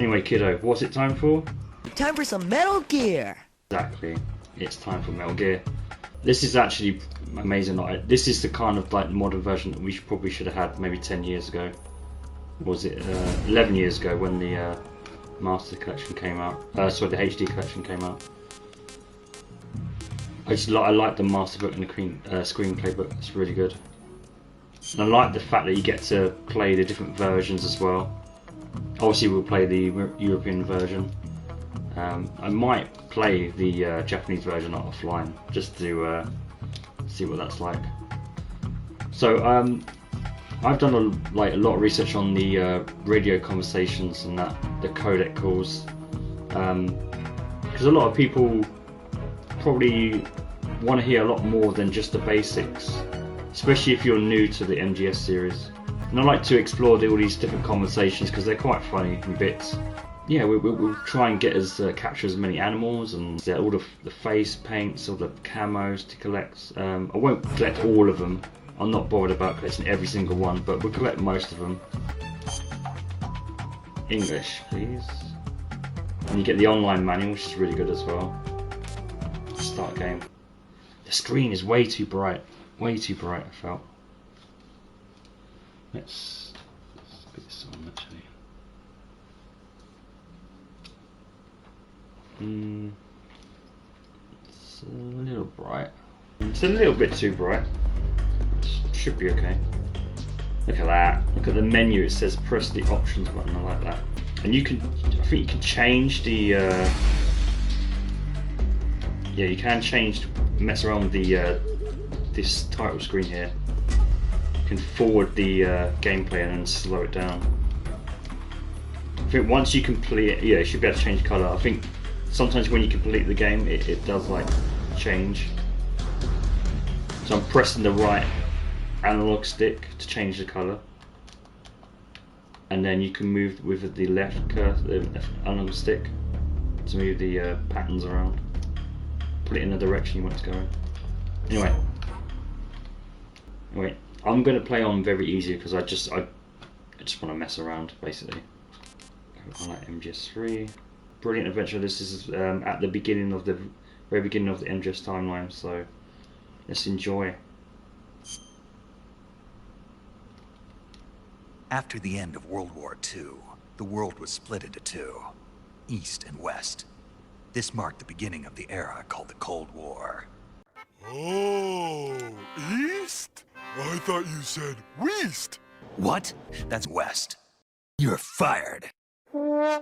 Anyway, kiddo, what's it time for? Time for some Metal Gear! Exactly, it's time for Metal Gear. This is actually amazing. Like, this is the kind of like modern version that we probably should have had maybe 10 years ago. Was it 11 years ago when the Master Collection came out? Sorry, the HD Collection came out. I like the Master book and the screenplay book. It's really good. And I like the fact that you get to play the different versions as well. Obviously, we'll play the European version. I might play the Japanese version offline just to see what that's like. So I've done a lot of research on the radio conversations and the codec calls, because a lot of people probably want to hear a lot more than just the basics, especially if you're new to the MGS series. And I like to explore all these different conversations because they're quite funny in bits. Yeah, we'll try and get capture as many animals and all the face paints, all the camos to collect. I won't collect all of them. I'm not bothered about collecting every single one, but we'll collect most of them. English, please. And you get the online manual, which is really good as well. Start game. The screen is way too bright. Way too bright, I felt. Let's put this on actually. It's a little bright. It's a little bit too bright. Should be okay. Look at that. Look at the menu. It says press the options button. I like that. And you can, I think you can change the. Yeah, you can change, mess around with the this title screen here. You can forward the gameplay and then slow it down. I think once you complete it, yeah, you should be able to change colour. I think sometimes when you complete the game, it does like change. So I'm pressing the right analog stick to change the colour, and then you can move with the left analog stick to move the patterns around. Put it in the direction you want it to go in. Anyway, I'm going to play on very easy because I just want to mess around basically. I like MGS3. Brilliant adventure. This is at the beginning of the very beginning of the MGS timeline, so let's enjoy. After the end of World War II, the world was split into two, East and West. This marked the beginning of the era called the Cold War. Oh, East? I thought you said West. What? That's West. You're fired. Right,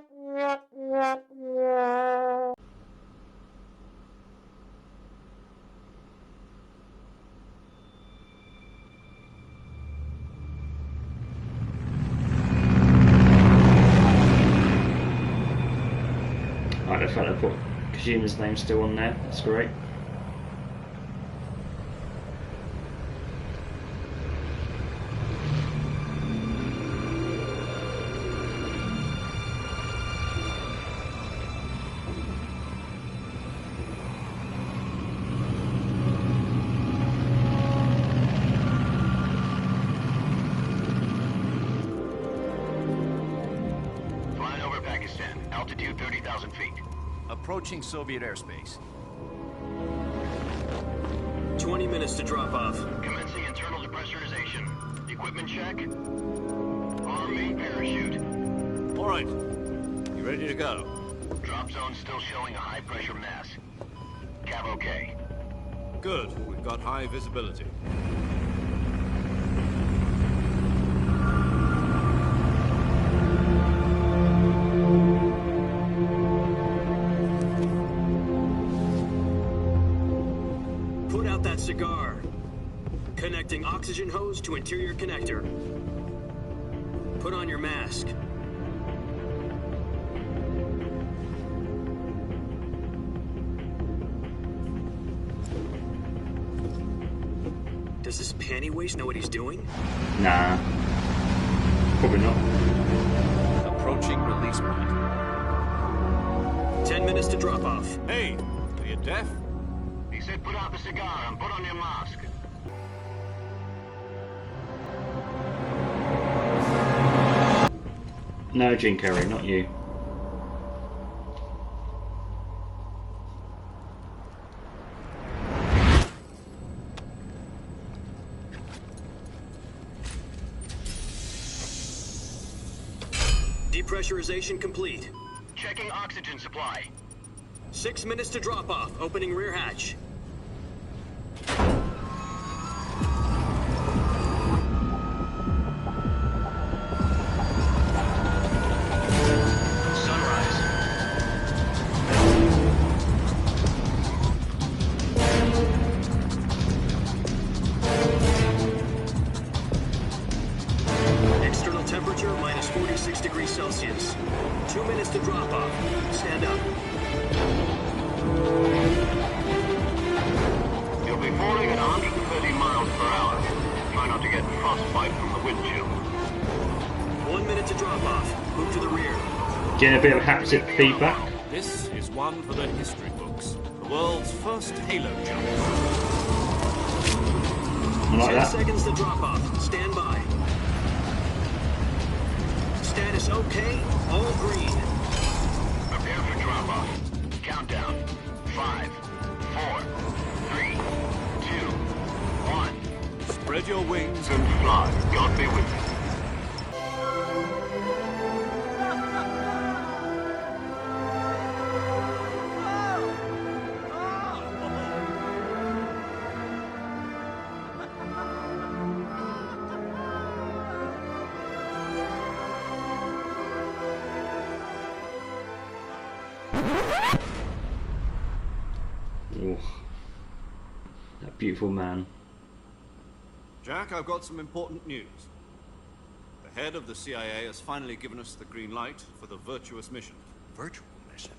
the fact I put Kojima's name still on there, that's great. Flying over Pakistan, altitude 30,000 feet. Approaching Soviet airspace. 20 minutes to drop off. Commencing internal depressurization. Equipment check. Arm main parachute. All right. You ready to go? Drop zone still showing a high pressure mass. Cav okay. Good. We've got high visibility. Put out that cigar. Connecting oxygen hose to interior connector. Put on your mask. Does this panty waste know what he's doing? Nah, probably not. Approaching release point. 10 minutes to drop off. Hey, are you deaf? He said put out the cigar and put on your mask. No, Gene Carrey, not you. Repressurization complete. Checking oxygen supply. 6 minutes to drop off. Opening rear hatch. Sunrise. External temperature minus 46 degrees Celsius. 2 minutes to drop off. Stand up. You'll be falling at 130 miles per hour. Try not to get frostbite from the wind chill. 1 minute to drop off. Move to the rear. Getting a bit of haptic feedback. This is one for the history books. The world's first Halo jump. I like 10 that. seconds to drop off. Stand by. Status okay. All green. Prepare for drop-off. Countdown. 5, 4, 3, 2, 1. Spread your wings And fly. God be with you. Oh, that beautiful man. Jack, I've got some important news. The head of the CIA has finally given us the green light for the virtuous mission. Virtual mission?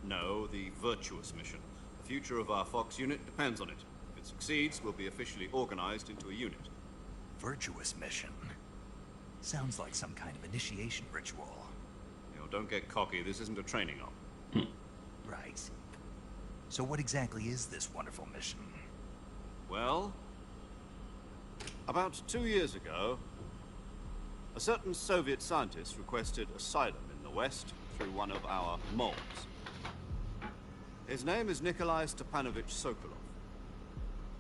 No, the virtuous mission. The future of our Fox unit depends on it. If it succeeds, we'll be officially organized into a unit. Virtuous mission? Sounds like some kind of initiation ritual. You know, don't get cocky. This isn't a training op. Right. So what exactly is this wonderful mission? Well, about 2 years ago, a certain Soviet scientist requested asylum in the West through one of our moles. His name is Nikolai Stepanovich Sokolov.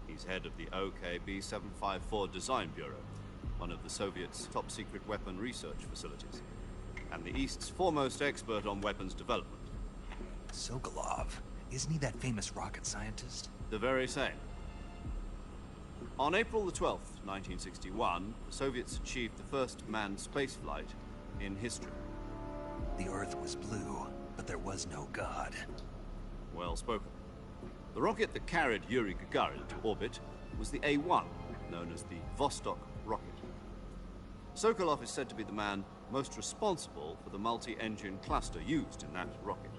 He's head of the OKB-754 Design Bureau, one of the Soviets' top-secret weapon research facilities, and the East's foremost expert on weapons development. Sokolov? Isn't he that famous rocket scientist? The very same. On April the 12th, 1961, the Soviets achieved the first manned spaceflight in history. The Earth was blue, but there was no God. Well spoken. The rocket that carried Yuri Gagarin to orbit was the A-1, known as the Vostok rocket. Sokolov is said to be the man most responsible for the multi-engine cluster used in that rocket.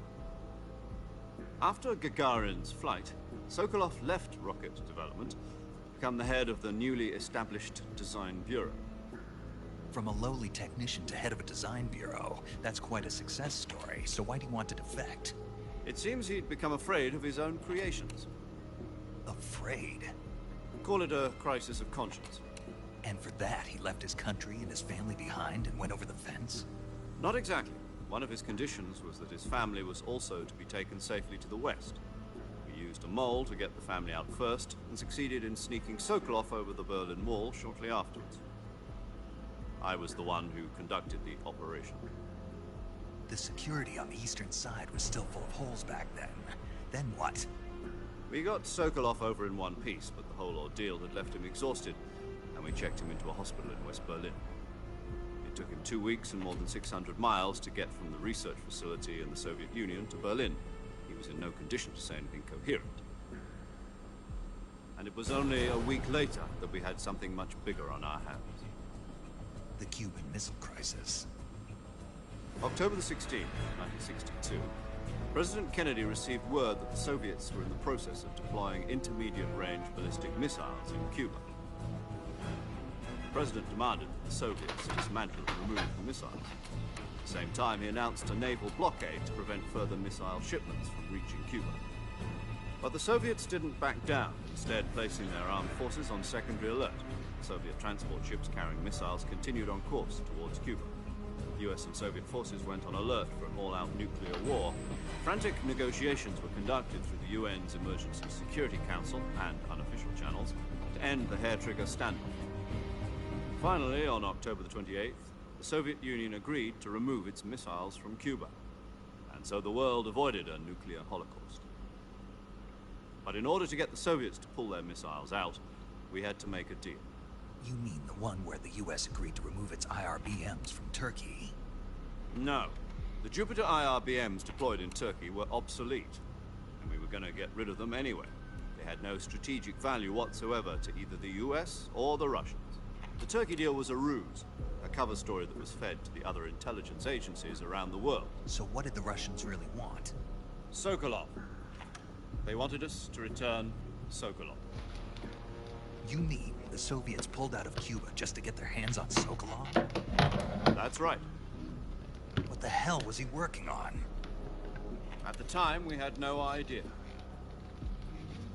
After Gagarin's flight, Sokolov left rocket development to become the head of the newly established Design Bureau. From a lowly technician to head of a design bureau, that's quite a success story, so why do you want to defect? It seems he'd become afraid of his own creations. Afraid? Call it a crisis of conscience. And for that, he left his country and his family behind and went over the fence? Not exactly. One of his conditions was that his family was also to be taken safely to the West. We used a mole to get the family out first, and succeeded in sneaking Sokolov over the Berlin Wall shortly afterwards. I was the one who conducted the operation. The security on the eastern side was still full of holes back then. Then what? We got Sokolov over in one piece, but the whole ordeal had left him exhausted, and we checked him into a hospital in West Berlin. It took him 2 weeks and more than 600 miles to get from the research facility in the Soviet Union to Berlin. He was in no condition to say anything coherent. And it was only a week later that we had something much bigger on our hands. The Cuban Missile Crisis. October the 16th, 1962, President Kennedy received word that the Soviets were in the process of deploying intermediate-range ballistic missiles in Cuba. The President demanded that the Soviets dismantle and remove the missiles. At the same time, he announced a naval blockade to prevent further missile shipments from reaching Cuba. But the Soviets didn't back down, instead placing their armed forces on secondary alert. Soviet transport ships carrying missiles continued on course towards Cuba. US and Soviet forces went on alert for an all-out nuclear war. Frantic negotiations were conducted through the UN's Emergency Security Council and unofficial channels to end the hair-trigger standoff. Finally, on October the 28th, the Soviet Union agreed to remove its missiles from Cuba, and so the world avoided a nuclear holocaust. But in order to get the Soviets to pull their missiles out, we had to make a deal. You mean the one where the US agreed to remove its IRBMs from Turkey? No. The Jupiter IRBMs deployed in Turkey were obsolete, and we were going to get rid of them anyway. They had no strategic value whatsoever to either the US or the Russians. The Turkey deal was a ruse, a cover story that was fed to the other intelligence agencies around the world. So what did the Russians really want? Sokolov. They wanted us to return Sokolov. You mean the Soviets pulled out of Cuba just to get their hands on Sokolov? That's right. What the hell was he working on? At the time, we had no idea.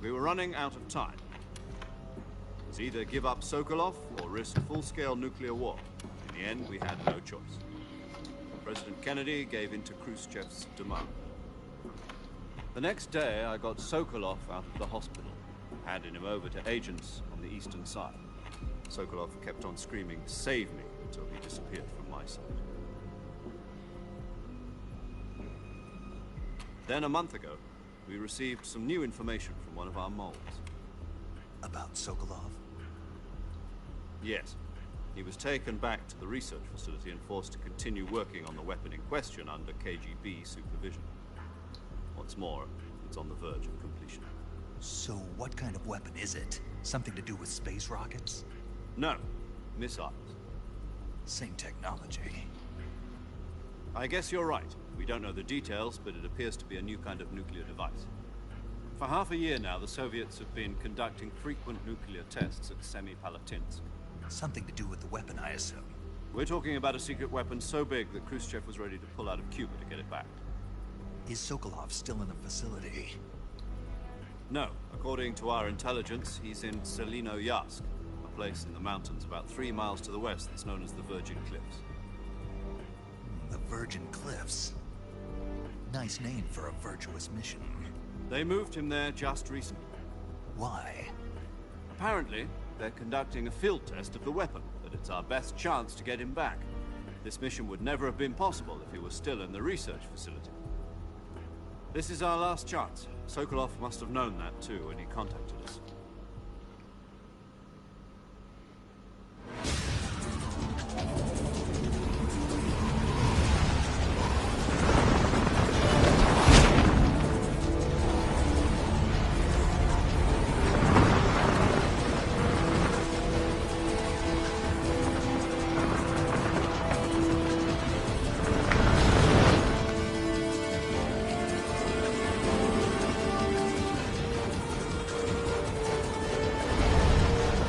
We were running out of time. It was either give up Sokolov or risk full-scale nuclear war. In the end, we had no choice. President Kennedy gave in to Khrushchev's demand. The next day, I got Sokolov out of the hospital, handing him over to agents on the eastern side. Sokolov kept on screaming, "Save me," until he disappeared from my sight. Then, a month ago, we received some new information from one of our moles. About Sokolov? Yes. He was taken back to the research facility and forced to continue working on the weapon in question under KGB supervision. What's more, it's on the verge of completion. So what kind of weapon is it? Something to do with space rockets? No. Missiles. Same technology. I guess you're right. We don't know the details, but it appears to be a new kind of nuclear device. For half a year now, the Soviets have been conducting frequent nuclear tests at Semipalatinsk. Something to do with the weapon, I assume. We're talking about a secret weapon so big that Khrushchev was ready to pull out of Cuba to get it back. Is Sokolov still in the facility? No. According to our intelligence, he's in Selino-Yarsk, a place in the mountains about 3 miles to the west that's known as the Virgin Cliffs. The Virgin Cliffs. Nice name for a virtuous mission. They moved him there just recently. Why? Apparently, they're conducting a field test of the weapon, but it's our best chance to get him back. This mission would never have been possible if he was still in the research facility. This is our last chance. Sokolov must have known that too when he contacted us.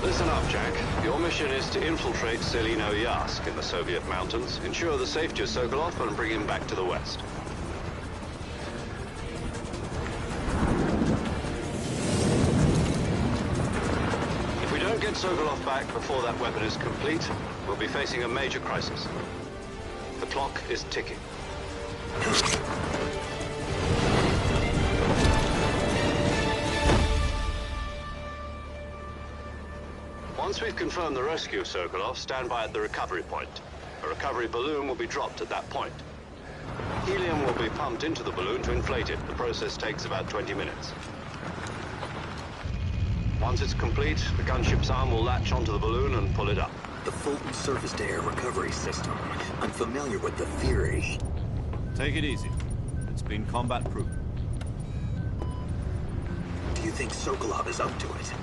Listen up, Jack. Your mission is to infiltrate Selino-Yarsk in the Soviet mountains, ensure the safety of Sokolov, and bring him back to the West. If we don't get Sokolov back before that weapon is complete, we'll be facing a major crisis. The clock is ticking. Once we've confirmed the rescue of Sokolov, stand by at the recovery point. A recovery balloon will be dropped at that point. Helium will be pumped into the balloon to inflate it. The process takes about 20 minutes. Once it's complete, the gunship's arm will latch onto the balloon and pull it up. The Fulton surface-to-air recovery system. I'm familiar with the theory. Take it easy. It's been combat-proven. Do you think Sokolov is up to it?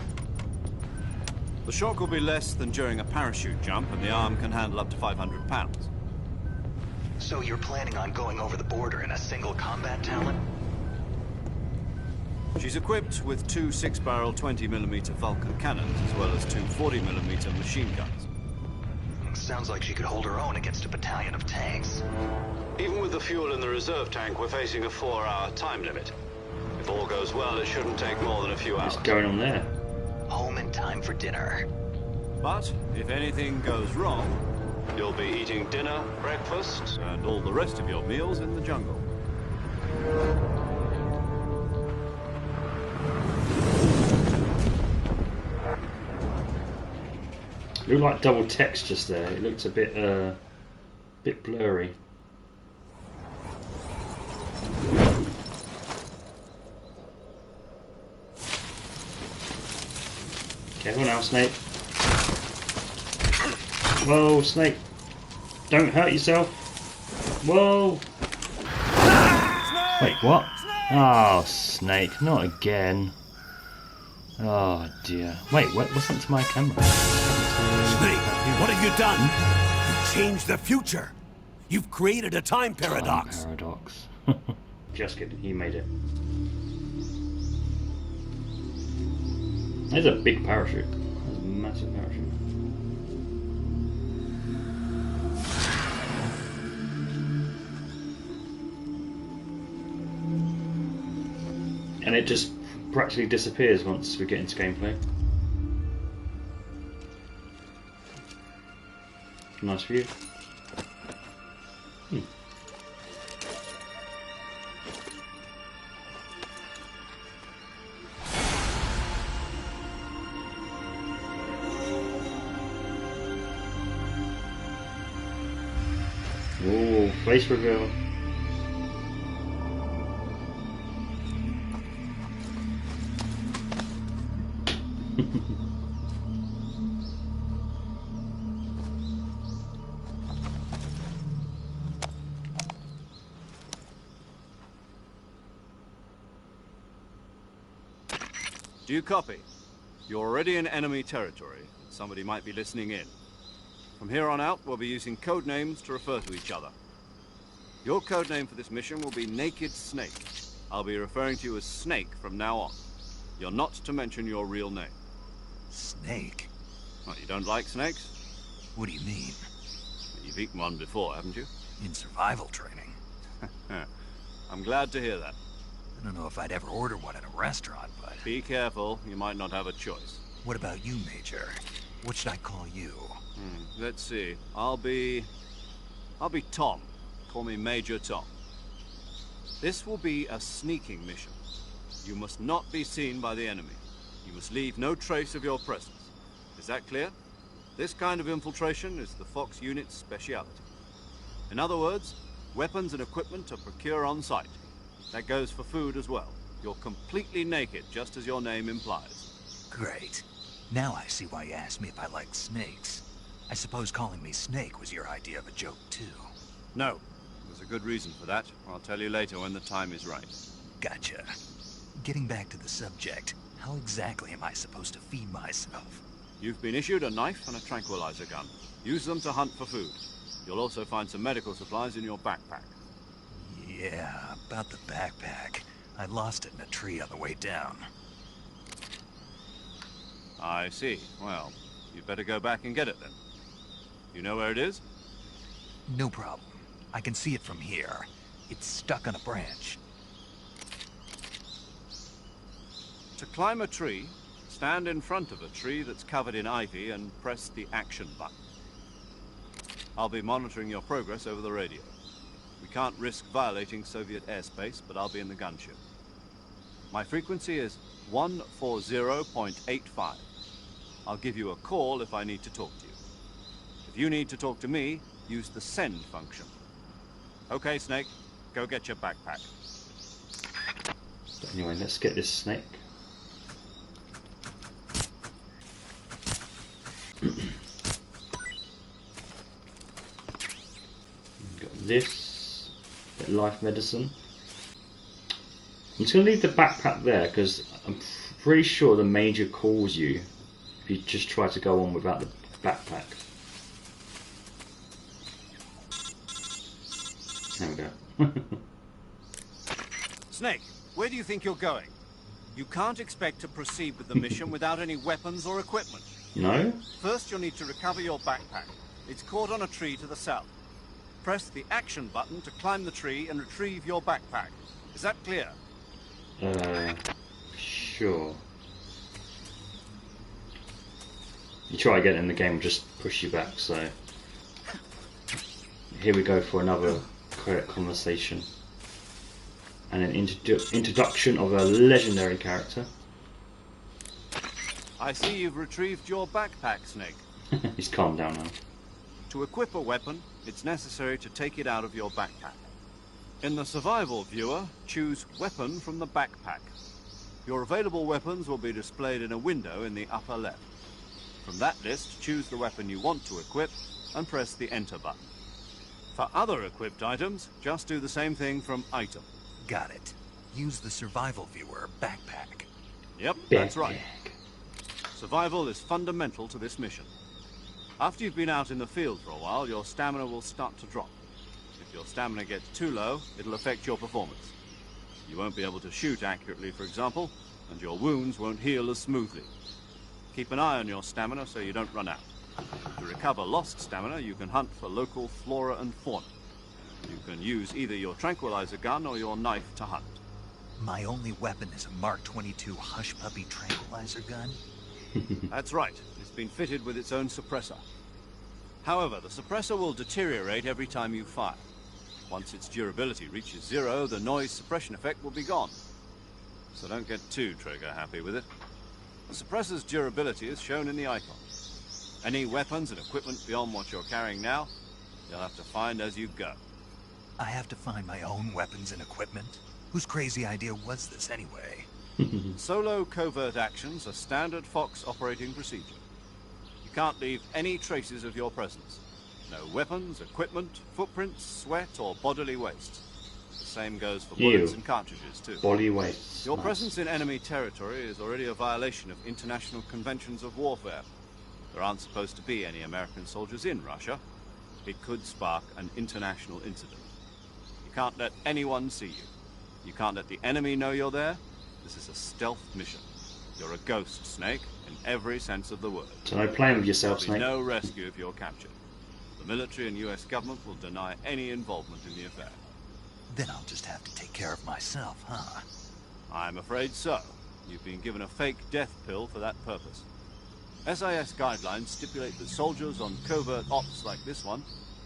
The shock will be less than during a parachute jump, and the arm can handle up to 500 pounds. So you're planning on going over the border in a single combat talent? She's equipped with 2 6-barrel 20mm Vulcan cannons, as well as 2 40mm machine guns. Sounds like she could hold her own against a battalion of tanks. Even with the fuel in the reserve tank, we're facing a 4-hour time limit. If all goes well, it shouldn't take more than a few hours. What's going on there? Home in time for dinner. But if anything goes wrong, You'll be eating dinner, breakfast, and all the rest of your meals in the jungle. Looked like double text just there. It looked a bit bit blurry. Careful now, Snake. Whoa, Snake. Don't hurt yourself. Whoa. Wait, what? Oh, Snake, not again. Oh dear. Wait, what's happened to my camera? Snake, what have you done? You changed the future. You've created a time paradox. Time paradox. Just kidding, he made it. There's a big parachute. There's a massive parachute. And it just practically disappears once we get into gameplay. Nice view. Oh, face reveal. Do you copy? You're already in enemy territory. Somebody might be listening in. From here on out, we'll be using code names to refer to each other. Your code name for this mission will be Naked Snake. I'll be referring to you as Snake from now on. You're not to mention your real name. Snake? What, you don't like snakes? What do you mean? You've eaten one before, haven't you? In survival training. I'm glad to hear that. I don't know if I'd ever order one in a restaurant, but... Be careful, you might not have a choice. What about you, Major? What should I call you? Let's see. I'll be Tom. Call me Major Tom. This will be a sneaking mission. You must not be seen by the enemy. You must leave no trace of your presence. Is that clear? This kind of infiltration is the Fox unit's speciality. In other words, weapons and equipment are procured on site. That goes for food as well. You're completely naked, just as your name implies. Great. Now I see why you asked me if I like snakes. I suppose calling me Snake was your idea of a joke, too. No. There's a good reason for that. I'll tell you later when the time is right. Gotcha. Getting back to the subject, how exactly am I supposed to feed myself? You've been issued a knife and a tranquilizer gun. Use them to hunt for food. You'll also find some medical supplies in your backpack. Yeah, about the backpack. I lost it in a tree on the way down. I see. Well, you'd better go back and get it then. You know where it is? No problem. I can see it from here. It's stuck on a branch. To climb a tree, stand in front of a tree that's covered in ivy and press the action button. I'll be monitoring your progress over the radio. We can't risk violating Soviet airspace, but I'll be in the gunship. My frequency is 140.85. I'll give you a call if I need to talk to you. If you need to talk to me, use the send function. Okay, Snake, go get your backpack. But anyway, let's get this snake. Got this, bit of life medicine. I'm just going to leave the backpack there because I'm pretty sure the Major calls you if you just try to go on without the backpack. There we go. Snake, where do you think you're going? You can't expect to proceed with the mission without any weapons or equipment. No? First, you'll need to recover your backpack. It's caught on a tree to the south. Press the action button to climb the tree and retrieve your backpack. Is that clear? Sure. You try again and the game will just push you back, so... Here we go for another codec conversation. And an introduction of a legendary character. I see you've retrieved your backpack, Snake. He's calmed down now. To equip a weapon, it's necessary to take it out of your backpack. In the survival viewer, choose Weapon from the backpack. Your available weapons will be displayed in a window in the upper left. From that list, choose the weapon you want to equip and press the Enter button. For other equipped items, just do the same thing from Item. Got it. Use the survival viewer backpack. Yep, that's right. Survival is fundamental to this mission. After you've been out in the field for a while, your stamina will start to drop. If your stamina gets too low, it'll affect your performance. You won't be able to shoot accurately, for example, and your wounds won't heal as smoothly. Keep an eye on your stamina so you don't run out. To recover lost stamina, you can hunt for local flora and fauna. You can use either your tranquilizer gun or your knife to hunt. My only weapon is a Mark 22 Hush Puppy tranquilizer gun? That's right. It's been fitted with its own suppressor. However, the suppressor will deteriorate every time you fire. Once its durability reaches 0, the noise suppression effect will be gone. So don't get too trigger happy with it. The suppressor's durability is shown in the icon. Any weapons and equipment beyond what you're carrying now, you'll have to find as you go. I have to find my own weapons and equipment? Whose crazy idea was this anyway? Solo covert actions are standard Fox operating procedure. You can't leave any traces of your presence. No weapons, equipment, footprints, sweat, or bodily waste. The same goes for bullets and cartridges, too. Body waste. Your presence in enemy territory is already a violation of international conventions of warfare. There aren't supposed to be any American soldiers in Russia. It could spark an international incident. You can't let anyone see you. You can't let the enemy know you're there. This is a stealth mission. You're a ghost, Snake, in every sense of the word. So no playing with yourself, There'll be Snake. no rescue if you're captured. The military and US government will deny any involvement in the affair. Then I'll just have to take care of myself, huh? I'm afraid so. You've been given a fake death pill for that purpose. SIS guidelines stipulate that soldiers on covert ops like this one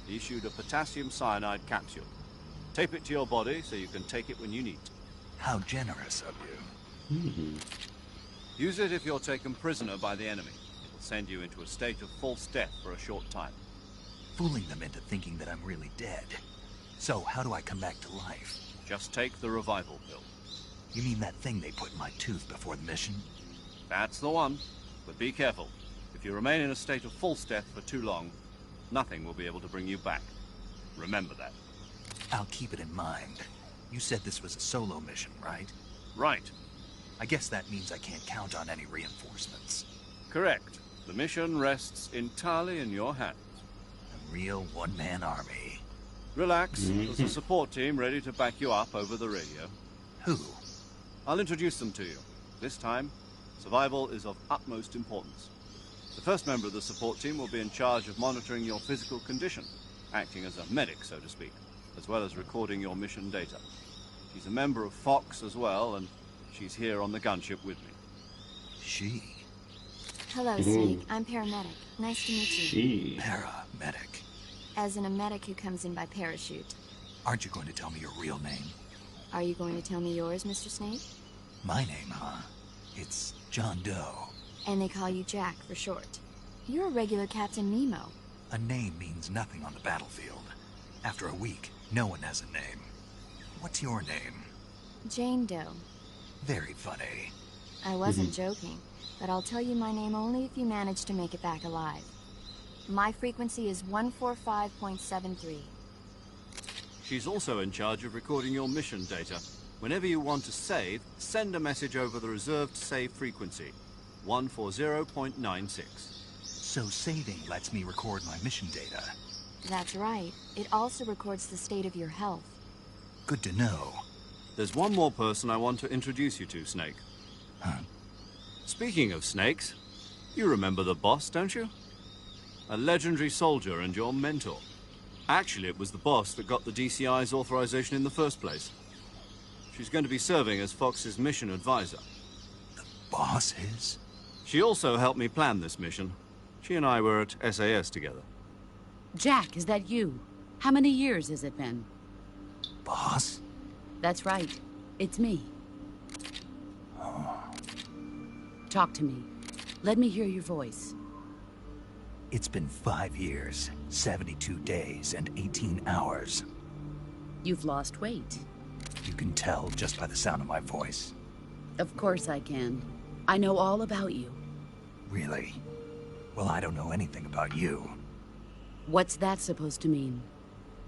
be issued a potassium cyanide capsule. Tape it to your body so you can take it when you need to. How generous of you. Use it if you're taken prisoner by the enemy. It will send you into a state of false death for a short time. Fooling them into thinking that I'm really dead. So, how do I come back to life? Just take the revival pill. You mean that thing they put in my tooth before the mission? That's the one. But be careful. If you remain in a state of false death for too long, nothing will be able to bring you back. Remember that. I'll keep it in mind. You said this was a solo mission, right? Right. I guess that means I can't count on any reinforcements. Correct. The mission rests entirely in your hands. A real one-man army. Relax. There's a support team ready to back you up over the radio. Who? I'll introduce them to you. This time, survival is of utmost importance. The first member of the support team will be in charge of monitoring your physical condition, acting as a medic, so to speak, as well as recording your mission data. She's a member of Fox as well, and she's here on the gunship with me. She? Hello, Snake. I'm paramedic. Nice to meet you. Paramedic. As in a medic who comes in by parachute. Aren't you going to tell me your real name? Are you going to tell me yours, Mr. Snake? My name, huh? It's John Doe. And they call you Jack for short. You're a regular Captain Nemo. A name means nothing on the battlefield. After a week, no one has a name. What's your name? Jane Doe. Very funny. I wasn't joking, but I'll tell you my name only if you manage to make it back alive. My frequency is 145.73. She's also in charge of recording your mission data. Whenever you want to save, send a message over the reserved save frequency, 140.96. So saving lets me record my mission data. That's right. It also records the state of your health. Good to know. There's one more person I want to introduce you to, Snake. Huh? Speaking of snakes, you remember the boss, don't you? A legendary soldier and your mentor. Actually, it was the boss that got the DCI's authorization in the first place. She's going to be serving as Fox's mission advisor. The boss is? She also helped me plan this mission. She and I were at SAS together. Jack, is that you? How many years has it been? Boss? That's right. It's me. Oh. Talk to me. Let me hear your voice. It's been 5 years 72 days and 18 hours. You've lost weight. You can tell just by the sound of my voice. Of course I can. I know all about you. Really? Well, I don't know anything about you. What's that supposed to mean?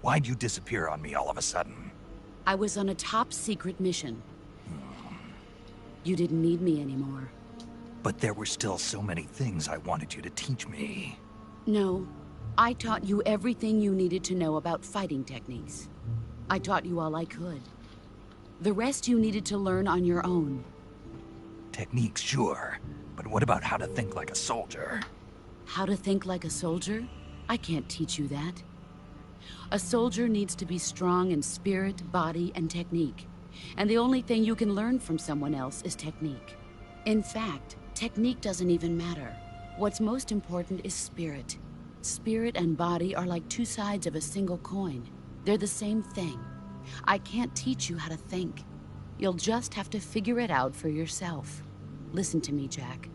Why'd you disappear on me all of a sudden? I was on a top-secret mission. You didn't need me anymore. But there were still so many things I wanted you to teach me. No. I taught you everything you needed to know about fighting techniques. I taught you all I could. The rest you needed to learn on your own. Techniques, sure. But what about how to think like a soldier? How to think like a soldier? I can't teach you that. A soldier needs to be strong in spirit, body, and technique. And the only thing you can learn from someone else is technique. In fact, technique doesn't even matter. What's most important is spirit. Spirit and body are like two sides of a single coin. They're the same thing. I can't teach you how to think. You'll just have to figure it out for yourself. Listen to me, Jack.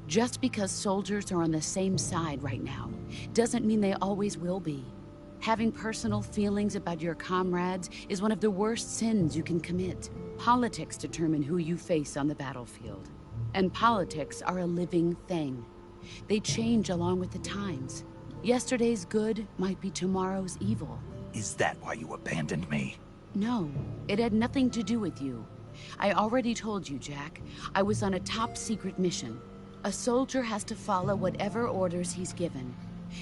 Just because soldiers are on the same side right now doesn't mean they always will be. Having personal feelings about your comrades is one of the worst sins you can commit. Politics determine who you face on the battlefield. And politics are a living thing. They change along with the times. Yesterday's good might be tomorrow's evil. Is that why you abandoned me? No, it had nothing to do with you. I already told you, Jack. I was on a top-secret mission. A soldier has to follow whatever orders he's given.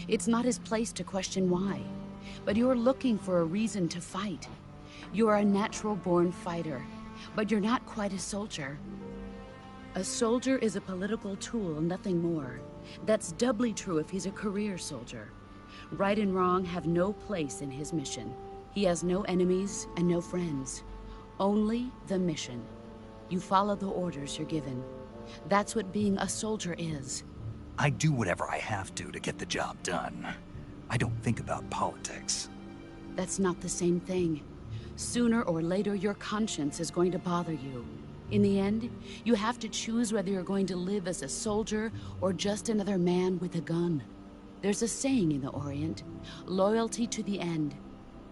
It's not his place to question why. But you're looking for a reason to fight. You're a natural-born fighter, but you're not quite a soldier. A soldier is a political tool, nothing more. That's doubly true if he's a career soldier. Right and wrong have no place in his mission. He has no enemies and no friends. Only the mission. You follow the orders you're given. That's what being a soldier is. I do whatever I have to get the job done. I don't think about politics. That's not the same thing. Sooner or later, your conscience is going to bother you. In the end, you have to choose whether you're going to live as a soldier or just another man with a gun. There's a saying in the Orient, loyalty to the end.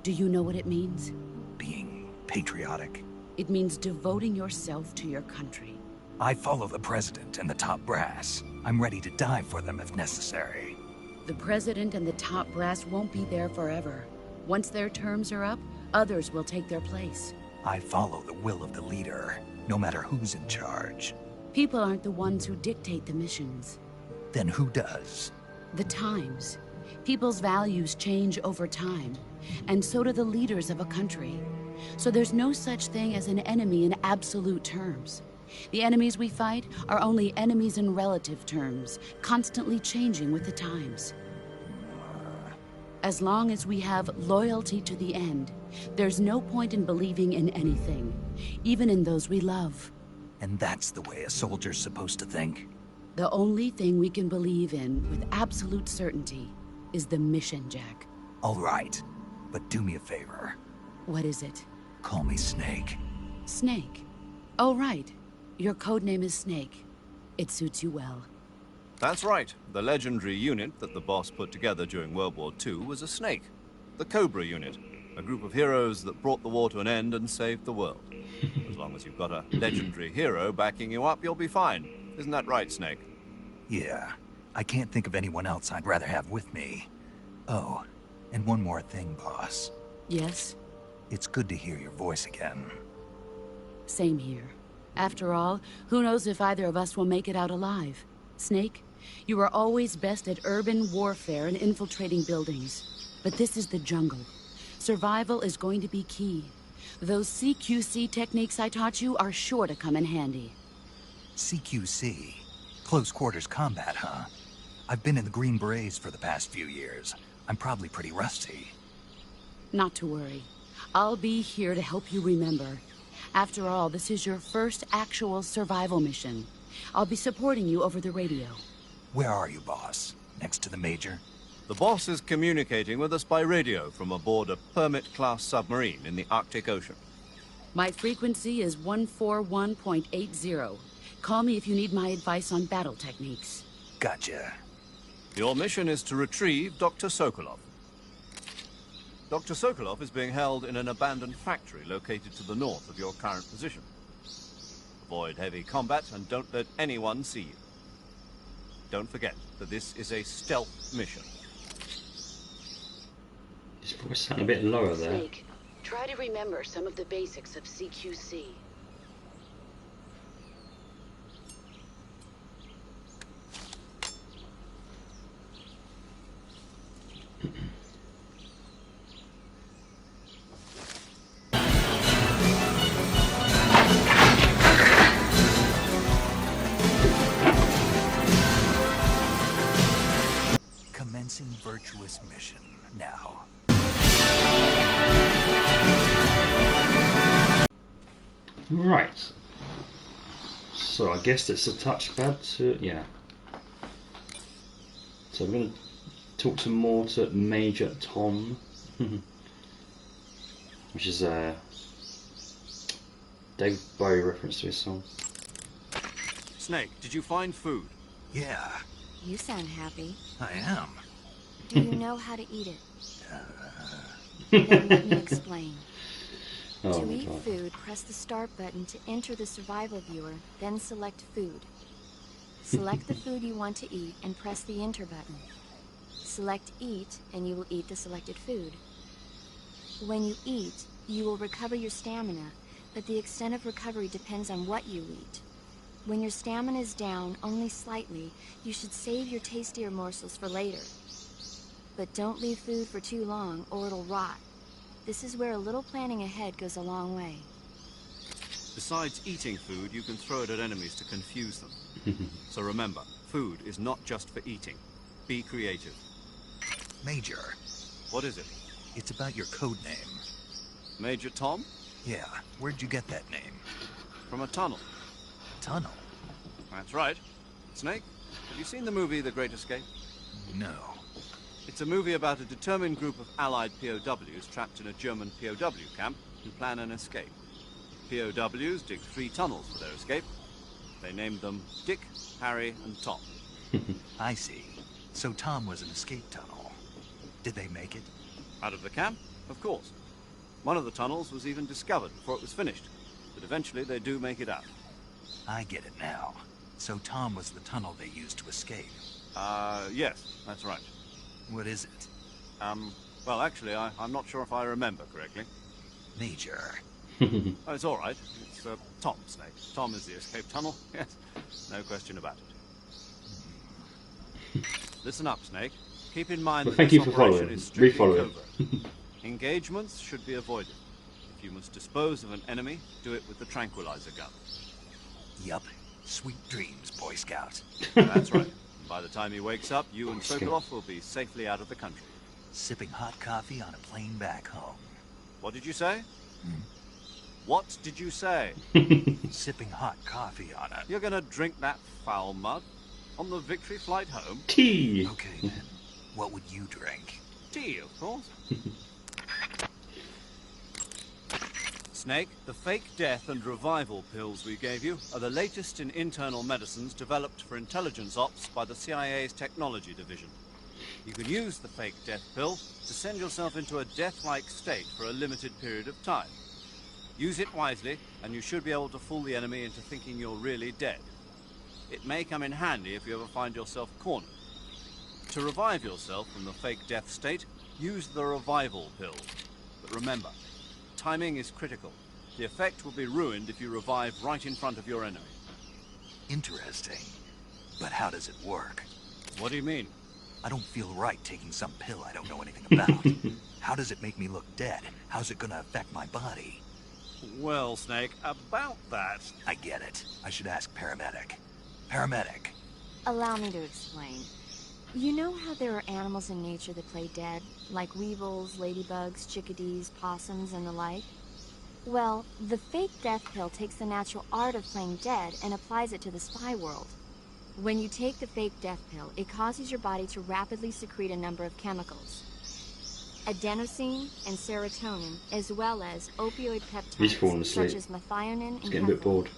Do you know what it means? Being patriotic. It means devoting yourself to your country. I follow the president and the top brass. I'm ready to die for them if necessary. The president and the top brass won't be there forever. Once their terms are up, others will take their place. I follow the will of the leader, no matter who's in charge. People aren't the ones who dictate the missions. Then who does? The times. People's values change over time, and so do the leaders of a country. So there's no such thing as an enemy in absolute terms. The enemies we fight are only enemies in relative terms, constantly changing with the times. As long as we have loyalty to the end, there's no point in believing in anything, even in those we love. And that's the way a soldier's supposed to think? The only thing we can believe in with absolute certainty is the mission, Jack. All right, but do me a favor. What is it? Call me Snake. Snake? Oh, right. Your codename is Snake. It suits you well. That's right. The legendary unit that the boss put together during World War II was a snake. The Cobra unit. A group of heroes that brought the war to an end and saved the world. As long as you've got a legendary hero backing you up, you'll be fine. Isn't that right, Snake? Yeah. I can't think of anyone else I'd rather have with me. Oh, and one more thing, boss. Yes? It's good to hear your voice again. Same here. After all, who knows if either of us will make it out alive? Snake, you are always best at urban warfare and infiltrating buildings. But this is the jungle. Survival is going to be key. Those CQC techniques I taught you are sure to come in handy. CQC? Close quarters combat, huh? I've been in the Green Berets for the past few years. I'm probably pretty rusty. Not to worry. I'll be here to help you remember. After all, this is your first actual survival mission. I'll be supporting you over the radio. Where are you, boss? Next to the Major? The boss is communicating with us by radio from aboard a Permit-class submarine in the Arctic Ocean. My frequency is 141.80. Call me if you need my advice on battle techniques. Gotcha. Your mission is to retrieve Dr. Sokolov. Dr. Sokolov is being held in an abandoned factory located to the north of your current position. Avoid heavy combat and don't let anyone see you. Don't forget that this is a stealth mission. His voice sounded a bit lower there. Snake, try to remember some of the basics of CQC. Commencing virtuous mission now. Right. So I guess it's a touchpad to, yeah. So I'm going to talk to Major Tom, which is a David Bowie reference to his song. Snake, did you find food? Yeah, You sound happy. I am. Do you know how to eat it? Then let me explain. Oh To my eat God. food, press the start button to enter the survival viewer, then select food. Select the food you want to eat and press the enter button. Select eat and you will eat the selected food. When you eat, you will recover your stamina, but the extent of recovery depends on what you eat. When your stamina is down only slightly, you should save your tastier morsels for later. But don't leave food for too long or it'll rot. This is where a little planning ahead goes a long way. Besides eating food, you can throw it at enemies to confuse them. So remember, food is not just for eating. Be creative. Major, What is it? it's about your code name. Major Tom? Yeah, where'd you get that name? From a tunnel. Tunnel? That's right. Snake, have you seen the movie The Great Escape? No. It's a movie about a determined group of Allied POWs trapped in a German POW camp who plan an escape. POWs dig 3 tunnels for their escape. They named them Dick, Harry, and Tom. I see. So Tom was an escape tunnel. Did they make it? Out of the camp? Of course. One of the tunnels was even discovered before it was finished, but eventually they do make it out. I get it now. So Tom was the tunnel they used to escape. Yes, that's right. What is it? Well, actually, I'm not sure if I remember correctly. Major. Oh, it's all right. It's Tom, Snake. Tom is the escape tunnel. Yes, no question about it. Listen up, Snake. Keep in mind Well, that thank this you for operation following. is strictly Re-following. covert. Engagements should be avoided. If you must dispose of an enemy, do it with the tranquilizer gun. Yup. Sweet dreams, Boy Scout. That's right. By the time he wakes up, you and Scout. Sokolov will be safely out of the country. Sipping hot coffee on a plane back home. What did you say? What did you say? Sipping hot coffee on a... You're gonna drink that foul mud? On the victory flight home? Tea! Okay, then. What would you drink? Tea, of course. Snake, the fake death and revival pills we gave you are the latest in internal medicines developed for intelligence ops by the CIA's technology division. You can use the fake death pill to send yourself into a death-like state for a limited period of time. Use it wisely, and you should be able to fool the enemy into thinking you're really dead. It may come in handy if you ever find yourself cornered. To revive yourself from the fake death state, use the revival pill. But remember, timing is critical. The effect will be ruined if you revive right in front of your enemy. Interesting. But how does it work? What do you mean? I don't feel right taking some pill I don't know anything about. How does it make me look dead? How's it gonna affect my body? Well, Snake, about that... I get it. I should ask paramedic. Paramedic. Allow me to explain. You know how there are animals in nature that play dead, like weevils, ladybugs, chickadees, possums, and the like? Well, the fake death pill takes the natural art of playing dead and applies it to the spy world. When you take the fake death pill, it causes your body to rapidly secrete a number of chemicals. Adenosine and serotonin, as well as opioid He's falling peptides, asleep. such as methionine He's and getting a bit phenol. bored.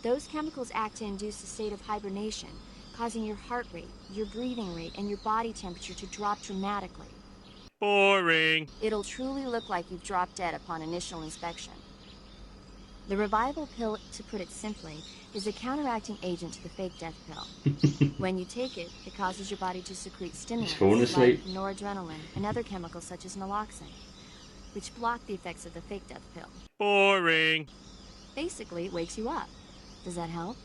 Those chemicals act to induce a state of hibernation, causing your heart rate, your breathing rate, and your body temperature to drop dramatically. Boring. It'll truly look like you've dropped dead upon initial inspection. The revival pill, to put it simply, is a counteracting agent to the fake death pill. When you take it, it causes your body to secrete stimulants falling asleep. like noradrenaline and other chemicals such as naloxone, which block the effects of the fake death pill. Boring. Basically, it wakes you up. Does that help?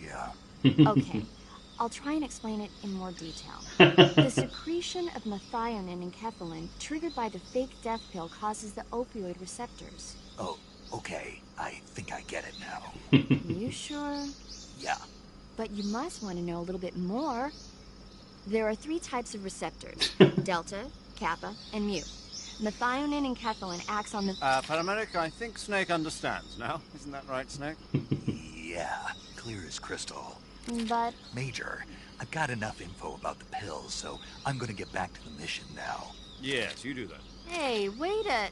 Yeah. Okay, I'll try and explain it in more detail. The secretion of methionine and enkephalin triggered by the fake death pill causes the opioid receptors. Oh, okay. I think I get it now. You sure? Yeah. But you must want to know a little bit more. There are 3 types of receptors, delta, kappa, and mu. Methionine and enkephalin acts on the... Paramedic, I think Snake understands now. Isn't that right, Snake? Yeah, clear as crystal. But... Major, I've got enough info about the pills, so I'm gonna get back to the mission now. Yes, you do that. Hey, wait a...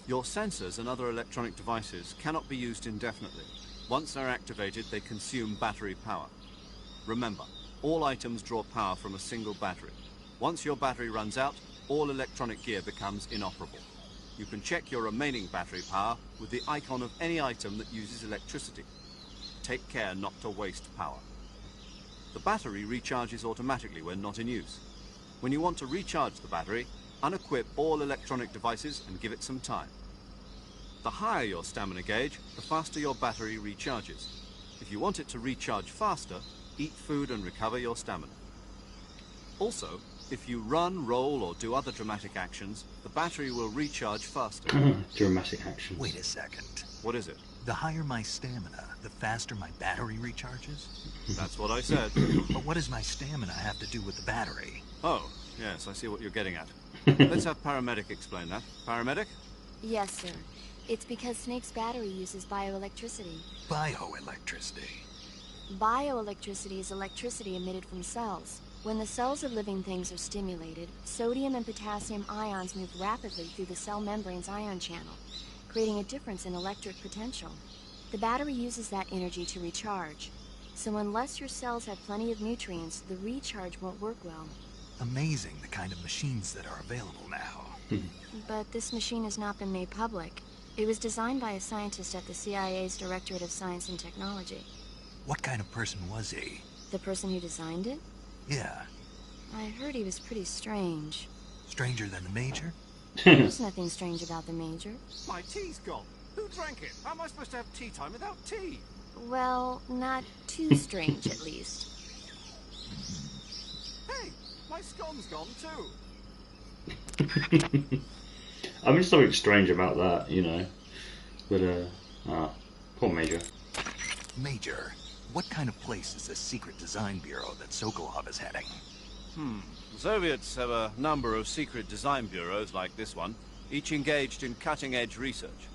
Your sensors and other electronic devices cannot be used indefinitely. Once they're activated, they consume battery power. Remember, all items draw power from a single battery. Once your battery runs out, all electronic gear becomes inoperable. You can check your remaining battery power with the icon of any item that uses electricity. Take care not to waste power. The battery recharges automatically when not in use. When you want to recharge the battery, unequip all electronic devices and give it some time. The higher your stamina gauge, the faster your battery recharges. If you want it to recharge faster, eat food and recover your stamina. Also, if you run, roll, or do other dramatic actions, the battery will recharge faster. Dramatic action. Wait a second. What is it? The higher my stamina, the faster my battery recharges? That's what I said. But what does my stamina have to do with the battery? Oh, yes, I see what you're getting at. Let's have Paramedic explain that. Paramedic? Yes, sir. It's because Snake's battery uses bioelectricity. Bioelectricity. Bioelectricity is electricity emitted from cells. When the cells of living things are stimulated, sodium and potassium ions move rapidly through the cell membrane's ion channel, creating a difference in electric potential. The battery uses that energy to recharge. So unless your cells have plenty of nutrients, the recharge won't work well. Amazing the kind of machines that are available now. But this machine has not been made public. It was designed by a scientist at the CIA's Directorate of Science and Technology. What kind of person was he? The person who designed it? Yeah. I heard he was pretty strange. Stranger than the Major? There's nothing strange about the Major. My tea's gone. Who drank it? How am I supposed to have tea time without tea? Well, not too strange, at least. Hey, my scone's gone too. I mean, something strange about that, you know. But, poor Major. Major, what kind of place is this secret design bureau that Sokolov is heading? The Soviets have a number of secret design bureaus like this one, each engaged in cutting-edge research.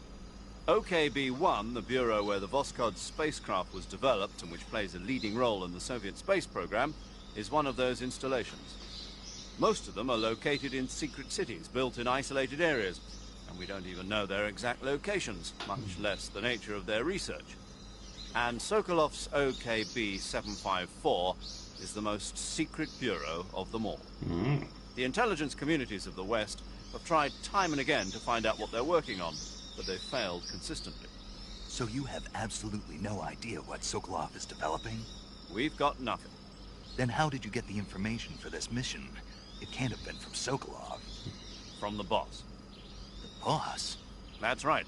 OKB-1, the bureau where the Voskhod spacecraft was developed and which plays a leading role in the Soviet space program, is one of those installations. Most of them are located in secret cities, built in isolated areas, and we don't even know their exact locations, much less the nature of their research. And Sokolov's OKB-754 is the most secret bureau of them all. The intelligence communities of the West have tried time and again to find out what they're working on, but they've failed consistently. So you have absolutely no idea what Sokolov is developing? We've got nothing. Then how did you get the information for this mission? It can't have been from Sokolov. From the boss. The boss? That's right.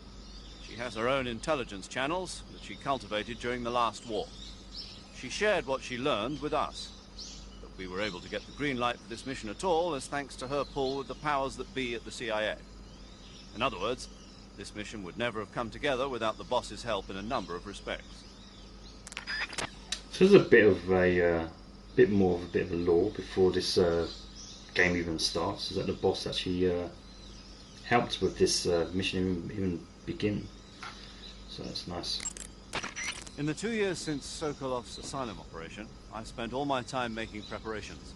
She has her own intelligence channels that she cultivated during the last war. She shared what she learned with us. But we were able to get the green light for this mission at all as thanks to her pull with the powers that be at the CIA. In other words, this mission would never have come together without the boss's help in a number of respects. So there's a bit of a bit more of a lore before this game even starts. Is that the boss actually helped with this mission even begin? So that's nice. In the 2 years since Sokolov's asylum operation, I spent all my time making preparations.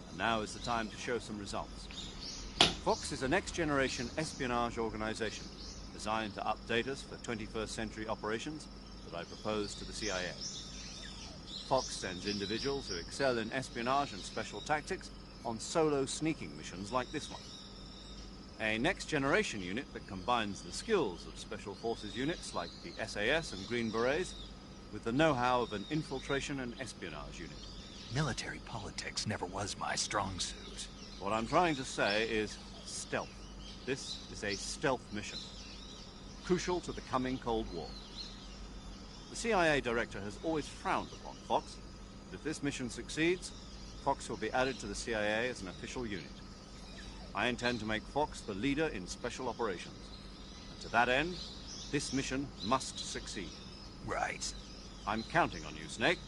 And now is the time to show some results. Fox is a next-generation espionage organization designed to update us for 21st century operations that I propose to the CIA. Fox sends individuals who excel in espionage and special tactics on solo sneaking missions like this one. A next-generation unit that combines the skills of Special Forces units like the SAS and Green Berets with the know-how of an infiltration and espionage unit. Military politics never was my strong suit. What I'm trying to say is stealth. This is a stealth mission, crucial to the coming Cold War. The CIA director has always frowned upon Fox, but if this mission succeeds, Fox will be added to the CIA as an official unit. I intend to make Fox the leader in special operations. And to that end, this mission must succeed. Right. I'm counting on you, Snake.